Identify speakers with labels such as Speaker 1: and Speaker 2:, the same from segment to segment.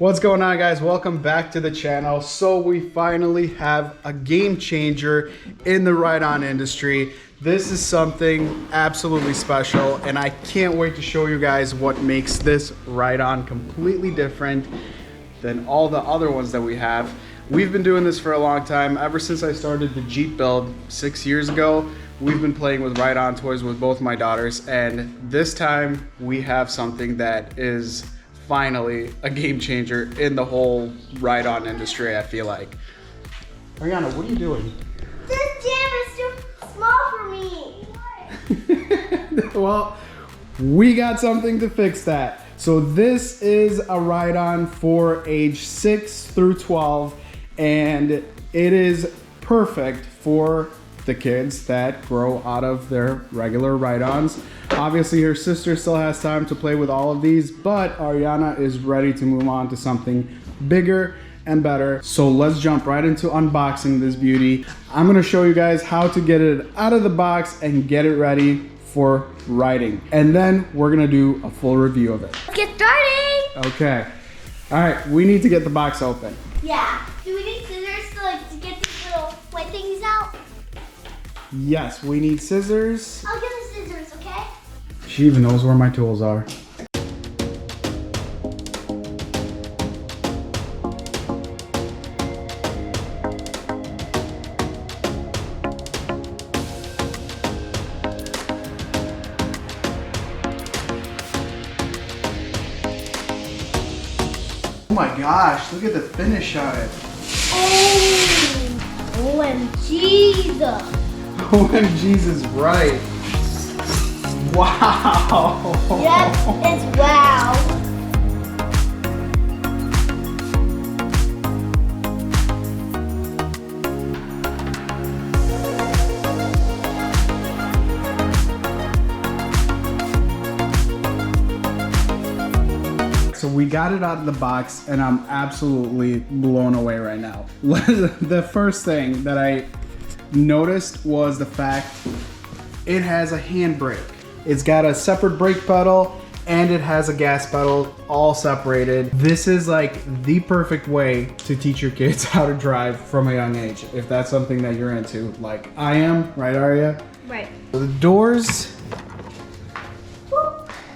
Speaker 1: What's going on, guys? Welcome back to the channel. So we finally have a game changer in the ride-on industry. This is something absolutely special, and I can't wait to show you guys what makes this ride-on completely different than all the other ones that we have. We've been doing this for a long time. Ever since I started the Jeep build 6 years ago, we've been playing with ride-on toys with both my daughters, and this time we have something that is finally a game changer in the whole ride-on industry, I feel like. Ariana, what are you doing?
Speaker 2: This jam is too small for me.
Speaker 1: Well, we got something to fix that. So this is a ride-on for age 6 through 12, and it is perfect for the kids that grow out of their regular ride-ons. Obviously, her sister still has time to play with all of these, but Ariana is ready to move on to something bigger and better. So let's jump right into unboxing this beauty. I'm gonna show you guys how to get it out of the box and get it ready for riding. And then we're gonna do a full review of it.
Speaker 2: Let's get started.
Speaker 1: Okay. All right, we need to get the box open.
Speaker 2: Yeah. Do we need scissors to get these little white things out?
Speaker 1: Yes, we need scissors.
Speaker 2: I'll get the scissors, okay?
Speaker 1: She even knows where my tools are. Oh my gosh, look at the finish on it.
Speaker 2: Oh, OMG.
Speaker 1: OMG's is right. Wow.
Speaker 2: Yes, it's wow.
Speaker 1: So we got it out of the box and I'm absolutely blown away right now. The first thing that I noticed was the fact it has a handbrake. It's got a separate brake pedal and it has a gas pedal, all separated. This is like the perfect way to teach your kids how to drive from a young age, if that's something that you're into, like I am, right, Aria?
Speaker 2: Right.
Speaker 1: The doors,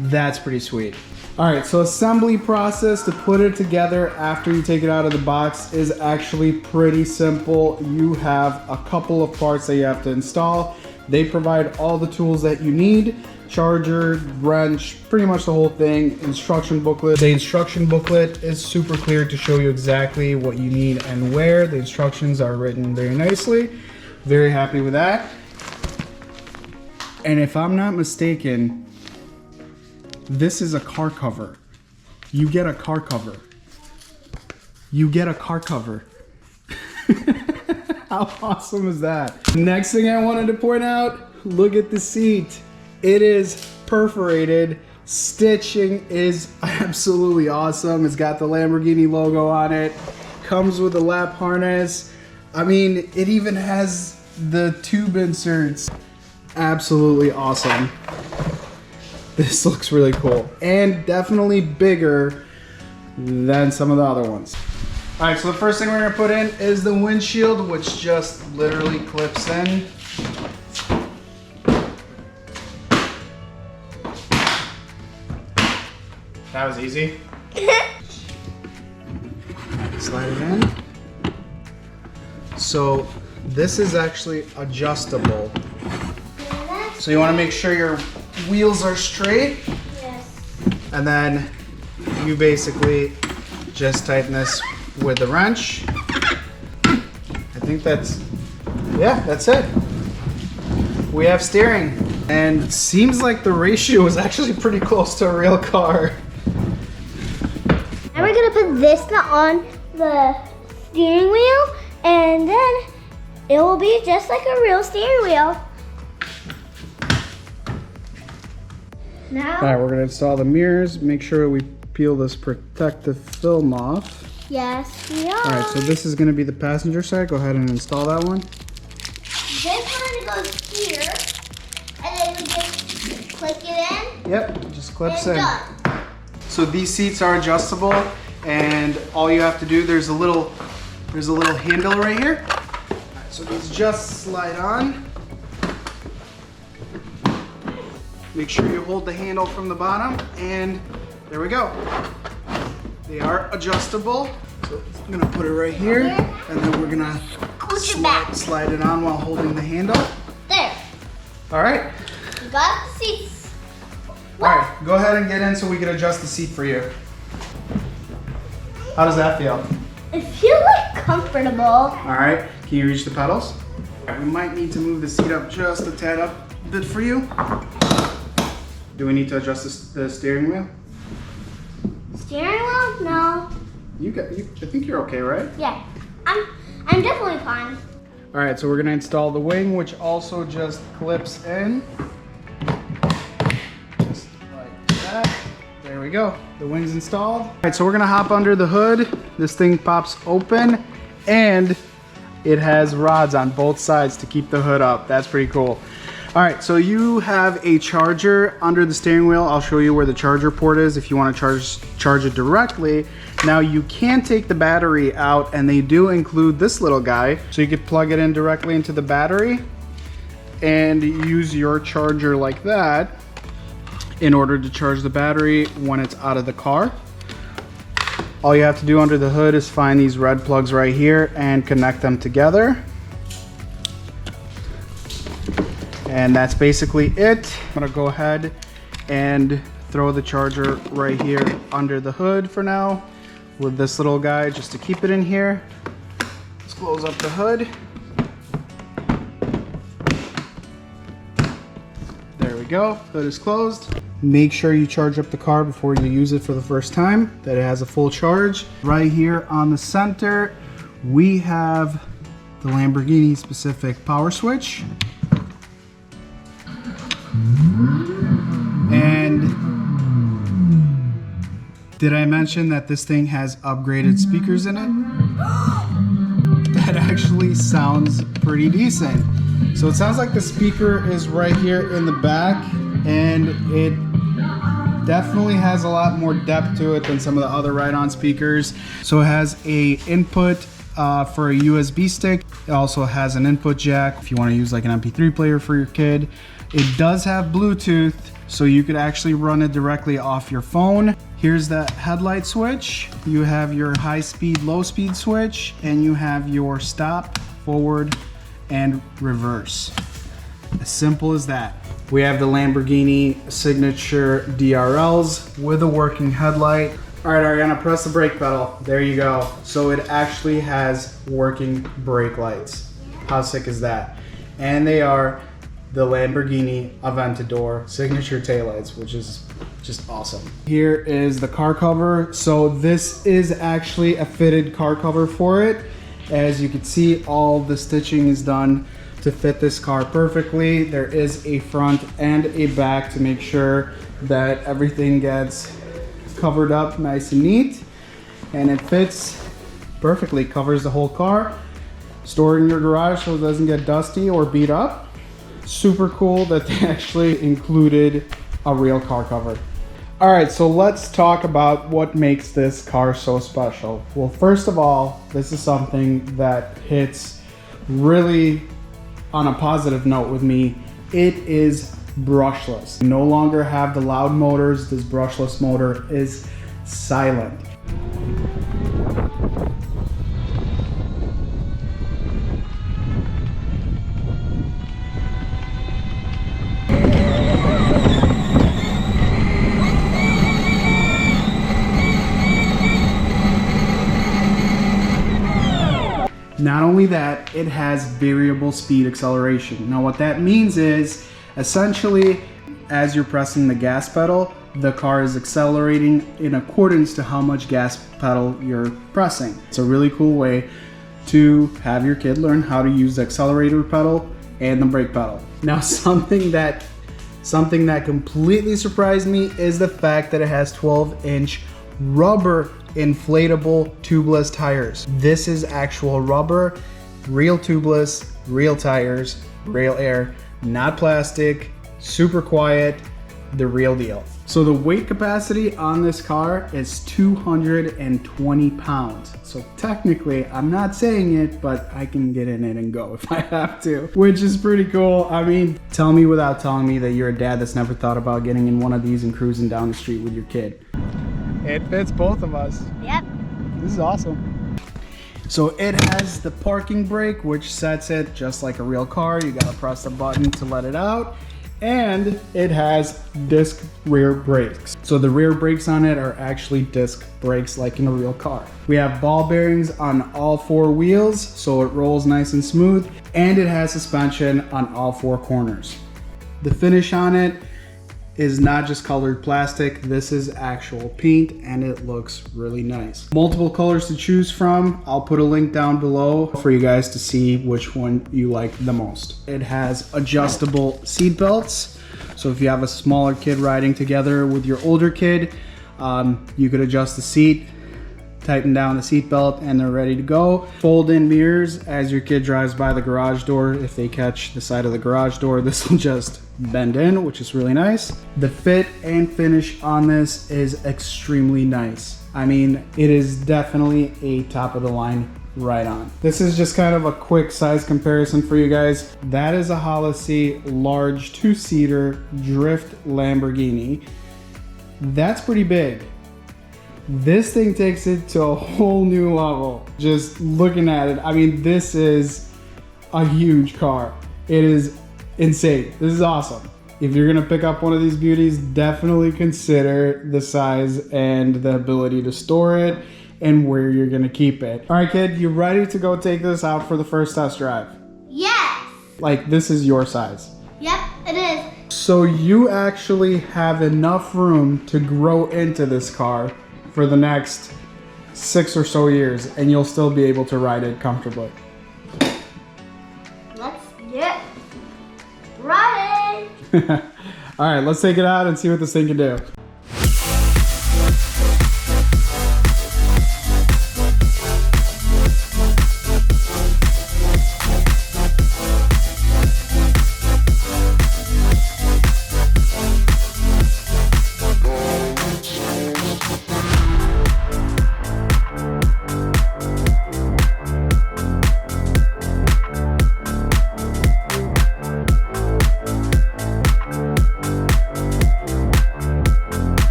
Speaker 1: that's pretty sweet. All right, so assembly process to put it together after you take it out of the box is actually pretty simple. You have a couple of parts that you have to install. They provide all the tools that you need: charger, wrench, pretty much the whole thing. Instruction booklet. The instruction booklet is super clear to show you exactly what you need and where. The instructions are written very nicely. Very happy with that. And if I'm not mistaken, this is a car cover. You get a car cover. You get a car cover. How awesome is that? Next thing I wanted to point out, look at the seat. It is perforated. Stitching is absolutely awesome. It's got the Lamborghini logo on it. Comes with a lap harness. I mean, it even has the tube inserts. Absolutely awesome. This looks really cool and definitely bigger than some of the other ones. All right, so the first thing we're gonna put in is the windshield, which just literally clips in. That was easy. Slide it in. So this is actually adjustable. So you wanna make sure your wheels are straight.
Speaker 2: Yes.
Speaker 1: And then you basically just tighten this with the wrench. I think that's it. We have steering. And it seems like the ratio is actually pretty close to a real car.
Speaker 2: And we're gonna put this on the steering wheel, and then it will be just like a real steering wheel. Now,
Speaker 1: All right, we're gonna install the mirrors. Make sure we peel this protective film off.
Speaker 2: yes, we are.
Speaker 1: All right, so this is gonna be the passenger side. Go ahead and install that one.
Speaker 2: This one goes here, and then we just click it in.
Speaker 1: Yep, just clips
Speaker 2: And
Speaker 1: in.
Speaker 2: done.
Speaker 1: So these seats are adjustable. And all you have to do, there's a little handle right here. So these just slide on. Make sure you hold the handle from the bottom, and there we go. They are adjustable. So I'm gonna put it right here, and then we're gonna slide it on while holding the handle.
Speaker 2: There.
Speaker 1: All right.
Speaker 2: You got the seats.
Speaker 1: All right, go ahead and get in so we can adjust the seat for you. How does that feel?
Speaker 2: It feels like comfortable.
Speaker 1: All right, can you reach the pedals? All right, we might need to move the seat up just a tad up a bit for you. Do we need to adjust the steering wheel?
Speaker 2: Steering wheel? No.
Speaker 1: I think you're okay, right?
Speaker 2: Yeah. I'm definitely fine.
Speaker 1: All right, so we're gonna install the wing, which also just clips in. Just like that. There we go. The wing's installed. All right, so we're gonna hop under the hood. This thing pops open, and it has rods on both sides to keep the hood up. That's pretty cool. All right, so you have a charger under the steering wheel. I'll show you where the charger port is if you want to charge it directly. Now you can take the battery out, and they do include this little guy. So you could plug it in directly into the battery and use your charger like that in order to charge the battery when it's out of the car. All you have to do under the hood is find these red plugs right here and connect them together. And that's basically it. I'm gonna go ahead and throw the charger right here under the hood for now with this little guy just to keep it in here. Let's close up the hood. There we go, hood is closed. Make sure you charge up the car before you use it for the first time, that it has a full charge. Right here on the center, we have the Lamborghini specific power switch. And did I mention that this thing has upgraded speakers in it? That actually sounds pretty decent. So it sounds like the speaker is right here in the back, and it definitely has a lot more depth to it than some of the other ride-on speakers. So it has a input for a USB stick. It also has an input jack if you want to use like an MP3 player for your kid. It does have Bluetooth, so you could actually run it directly off your phone. Here's that headlight switch. You have your high speed, low speed switch, and you have your stop, forward, and reverse. As simple as that. We have the Lamborghini signature DRLs with a working headlight. All right, Ariana, press the brake pedal. There you go. So it actually has working brake lights. How sick is that? And they are the Lamborghini Aventador signature taillights, which is just awesome. Here is the car cover. So this is actually a fitted car cover for it. As you can see, all the stitching is done to fit this car perfectly. There is a front and a back to make sure that everything gets covered up nice and neat, and it fits perfectly, covers the whole car. Store it in your garage so it doesn't get dusty or beat up. Super cool that they actually included a real car cover. All right, so let's talk about what makes this car so special. Well, first of all, this is something that hits really on a positive note with me. It is brushless. You no longer have the loud motors. This brushless motor is silent. Not only that, it has variable speed acceleration. Now what that means is, essentially, as you're pressing the gas pedal, the car is accelerating in accordance to how much gas pedal you're pressing. It's a really cool way to have your kid learn how to use the accelerator pedal and the brake pedal. Now something that completely surprised me is the fact that it has 12-inch rubber inflatable tubeless tires. This is actual rubber, real tubeless, real tires, real air, not plastic, super quiet, the real deal. So the weight capacity on this car is 220 pounds. So technically, I'm not saying it, but I can get in it and go if I have to, which is pretty cool. I mean, tell me without telling me that you're a dad that's never thought about getting in one of these and cruising down the street with your kid. It fits both of us.
Speaker 2: Yep.
Speaker 1: This is awesome. So it has the parking brake, which sets it just like a real car. You gotta press the button to let it out. And it has disc rear brakes. So the rear brakes on it are actually disc brakes like in a real car. We have ball bearings on all 4 wheels, so it rolls nice and smooth, and it has suspension on all 4 corners. The finish on it is not just colored plastic, this is actual paint, and it looks really nice. Multiple colors to choose from. I'll put a link down below for you guys to see which one you like the most. It has adjustable seat belts, so if you have a smaller kid riding together with your older kid, you could adjust the seat, tighten down the seat belt, and they're ready to go. Fold-in mirrors as your kid drives by the garage door. If they catch the side of the garage door, this will just bend in, which is really nice. The fit and finish on this is extremely nice. I mean, it is definitely a top of the line ride-on. This is just kind of a quick size comparison for you guys. That is a Holocene large 2-seater drift Lamborghini. That's pretty big. This thing takes it to a whole new level. Just looking at it, I mean, this is a huge car. It is insane. This is awesome. If you're gonna pick up one of these beauties, definitely consider the size and the ability to store it and where you're gonna keep it. All right, kid, you ready to go take this out for the first test drive?
Speaker 2: Yes.
Speaker 1: Like, this is your size.
Speaker 2: Yep, it is.
Speaker 1: So you actually have enough room to grow into this car for the next 6 or so years, and you'll still be able to ride it comfortably.
Speaker 2: Let's get riding.
Speaker 1: All right, let's take it out and see what this thing can do.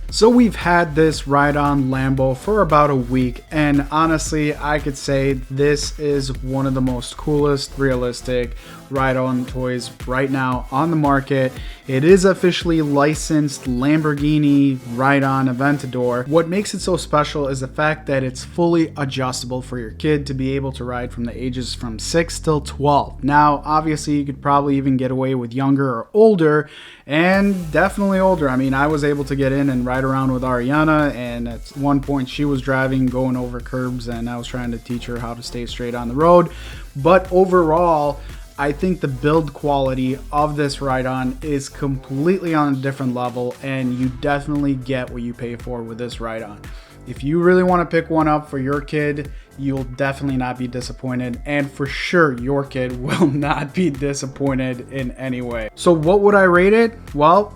Speaker 1: So we've had this ride-on Lambo for about a week, and honestly, I could say this is one of the most coolest, realistic ride-on toys right now on the market. It is officially licensed Lamborghini ride-on Aventador. What makes it so special is the fact that it's fully adjustable for your kid to be able to ride from the ages from 6 till 12. Now, obviously, you could probably even get away with younger or older, and definitely older. I mean, I was able to get in and ride around with Ariana, and at one point she was driving, going over curbs, and I was trying to teach her how to stay straight on the road. But overall, I think the build quality of this ride-on is completely on a different level, and you definitely get what you pay for with this ride-on. If you really want to pick one up for your kid, you'll definitely not be disappointed, and for sure your kid will not be disappointed in any way. So what would I rate it? Well,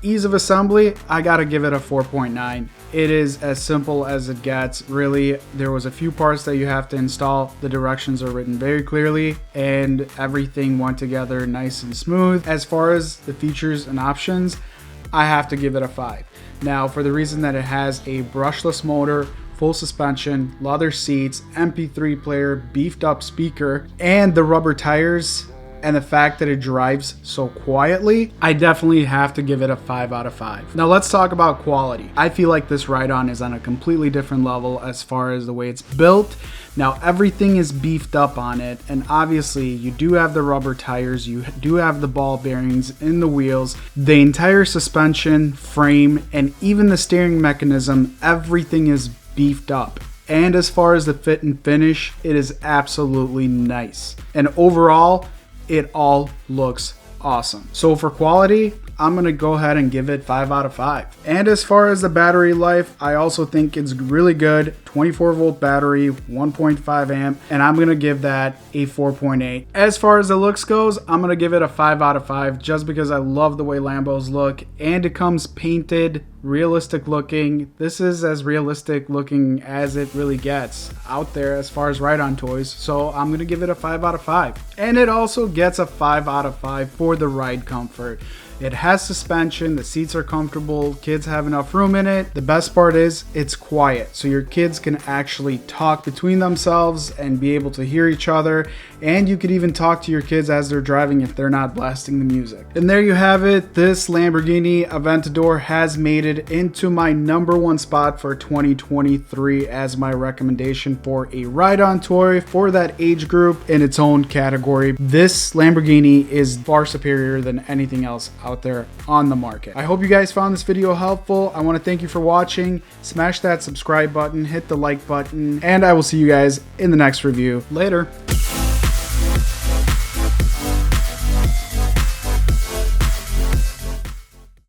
Speaker 1: ease of assembly, I gotta give it a 4.9. It is as simple as it gets. Really, there was a few parts that you have to install. The directions are written very clearly, and everything went together nice and smooth. As far as the features and options, I have to give it a 5. Now, for the reason that it has a brushless motor, full suspension, leather seats, MP3 player, beefed up speaker, and the rubber tires, and the fact that it drives so quietly, I definitely have to give it a 5 out of 5. Now let's talk about quality. I feel like this ride-on is on a completely different level as far as the way it's built. Now everything is beefed up on it, and obviously you do have the rubber tires, you do have the ball bearings in the wheels, the entire suspension, frame, and even the steering mechanism, everything is beefed up. And as far as the fit and finish, it is absolutely nice. And overall, it all looks awesome. So for quality, I'm gonna go ahead and give it 5 out of 5. And as far as the battery life, I also think it's really good. 24 volt battery, 1.5 amp, and I'm gonna give that a 4.8. As far as the looks goes, I'm gonna give it a 5 out of 5 just because I love the way Lambos look, and it comes painted, realistic looking. This is as realistic looking as it really gets out there as far as ride-on toys, so I'm gonna give it a 5 out of 5. And it also gets a 5 out of 5 for the ride comfort. It has suspension, the seats are comfortable, kids have enough room in it. The best part is it's quiet, so your kids can actually talk between themselves and be able to hear each other, and you could even talk to your kids as they're driving if they're not blasting the music. And there you have it. This Lamborghini Aventador has made it into my #1 spot for 2023 as my recommendation for a ride-on toy for that age group in its own category. This Lamborghini is far superior than anything else out there on the market. I hope you guys found this video helpful. I want to thank you for watching. Smash that subscribe button, hit the like button, and I will see you guys in the next review. Later.